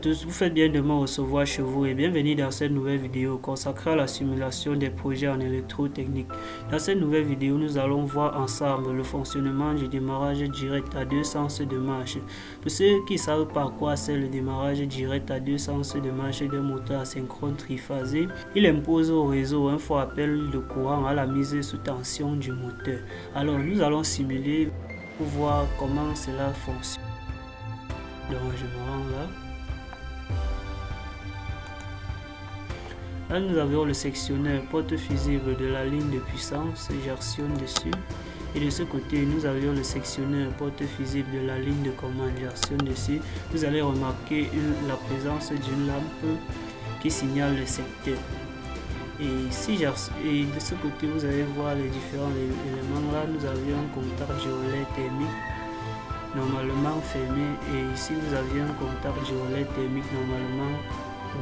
tous, vous faites bien de me recevoir chez vous et bienvenue dans cette nouvelle vidéo consacrée à la simulation des projets en électrotechnique. Dans cette nouvelle vidéo, nous allons voir ensemble le fonctionnement du démarrage direct à deux sens de marche. Pour ceux qui savent par quoi c'est le démarrage direct à deux sens de marche d'un moteur asynchrone triphasé, il impose au réseau un fort appel de courant à la mise sous tension du moteur. Alors nous allons simuler pour voir comment cela fonctionne. Donc je me rends là. Là nous avons le sectionneur porte fusible de la ligne de puissance, j'actionne dessus. Et de ce côté nous avions le sectionneur porte fusible de la ligne de commande, j'actionne dessus. Vous allez remarquer la présence d'une lampe qui signale le secteur. Et de ce côté vous allez voir les différents éléments. Là nous avions un contact du relais thermique normalement fermé, et ici vous aviez un contact du relais thermique normalement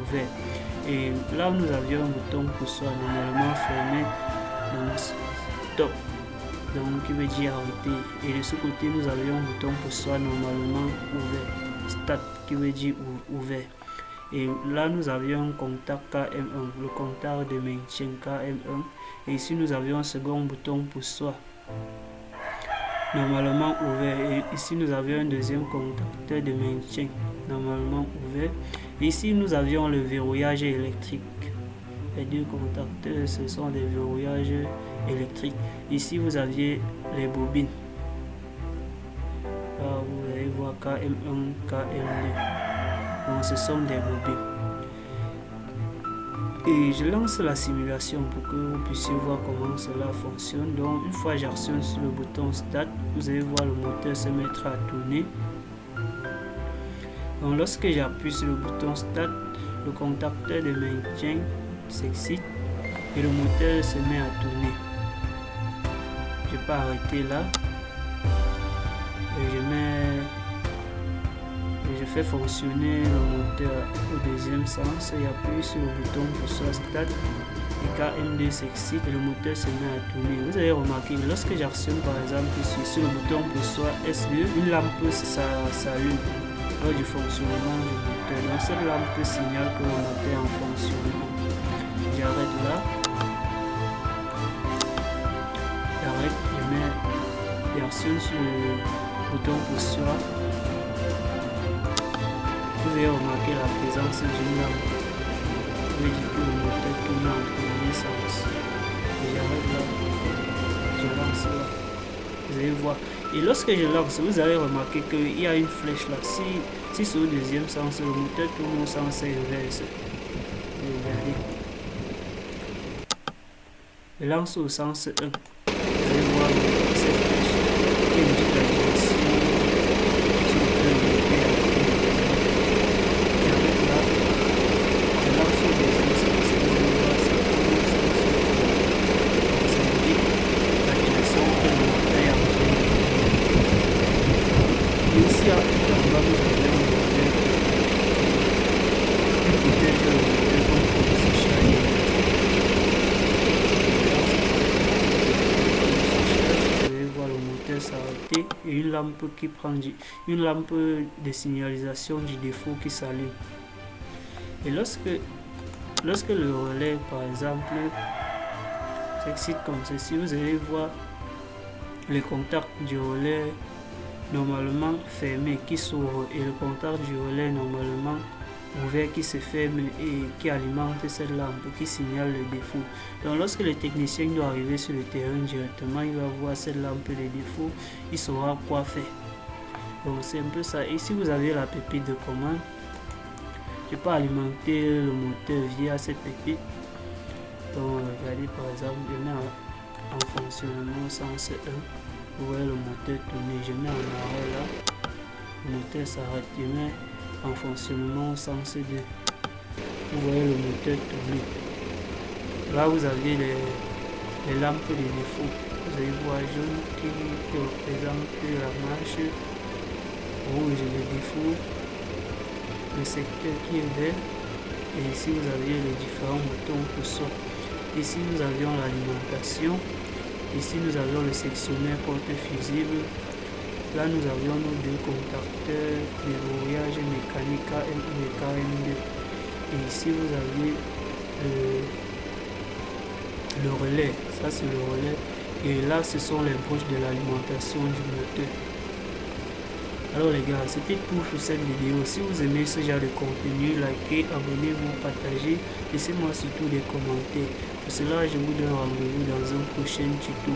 ouvert, et là nous avions un bouton pour soi normalement fermé, donc stop, donc qui veut dire arrêter, et de ce côté nous avions un bouton pour soi normalement ouvert, start, qui veut dire ouvert. Et là nous avions un contact KM1, le contact de maintien KM1, et ici nous avions un second bouton pour soi normalement ouvert, et ici nous avions un deuxième contacteur de maintien normalement ouvert, et ici nous avions le verrouillage électrique. Les deux contacteurs, ce sont des verrouillages électriques. Ici vous aviez les bobines, là vous allez voir KM1, KM2, donc ce sont des bobines. Et je lance la simulation pour que vous puissiez voir comment cela fonctionne. Donc une fois j'actionne sur le bouton Start, vous allez voir le moteur se mettre à tourner. Donc lorsque j'appuie sur le bouton Start, le contacteur de maintien s'excite et le moteur se met à tourner. Je peux arrêter là et je fais fonctionner le moteur au deuxième sens et appuie sur le bouton pour soit start, et KM2 s'excite et le moteur se met à tourner. Vous avez remarqué que lorsque j'actionne par exemple sur le bouton pour soit SE, une lampe s'allume lors du fonctionnement du moteur. Donc cette lampe signale que le moteur est en fonctionnement. J'arrête là, j'actionne sur le bouton pour soit. Vous avez remarqué la présence d'une lampe. Vous voyez que le moteur tourne en premier sens. Et j'arrête là. Je lance là. Vous allez voir. Et lorsque je lance, vous allez remarquer qu'il y a une flèche là. Si c'est au deuxième sens, le moteur tourne au sens inverse. Regardez. Je lance au sens 1. Vous allez voir cette flèche qui indique la direction. S'arrêter et une lampe qui prend une lampe de signalisation du défaut qui s'allume. Et lorsque le relais par exemple s'excite comme ceci, vous allez voir les contacts du relais normalement fermés qui s'ouvrent et le contact du relais normalement ouvert qui se ferme et qui alimente cette lampe qui signale le défaut. Donc lorsque le technicien doit arriver sur le terrain directement, il va voir cette lampe de défaut, il saura quoi faire. Donc c'est un peu ça. Et si vous avez la pépite de commande, je peux alimenter le moteur via cette pépite. Donc regardez par exemple, je mets en fonctionnement sens 1, vous voyez le moteur tourner, je mets en arrêt là, le moteur s'arrête, je mets en fonctionnement au sens 2. Vous voyez le moteur tourner. Là vous avez les lampes de défaut. Vous allez voir jaune qui représente la marche, rouge le défaut, le secteur qui est vert, et ici vous avez les différents boutons pour soi. Ici nous avions l'alimentation, ici nous avions le sectionneur porte fusible. Là nous avions nos deux contacteurs de verrouillage mécanique KM1 et KM2. Et ici vous avez le relais, ça c'est le relais. Et là ce sont les broches de l'alimentation du moteur. Alors les gars, c'était tout pour cette vidéo. Si vous aimez ce genre de contenu, likez, abonnez-vous, partagez, laissez-moi surtout des commentaires. Pour cela, je vous donne rendez-vous dans un prochain tuto.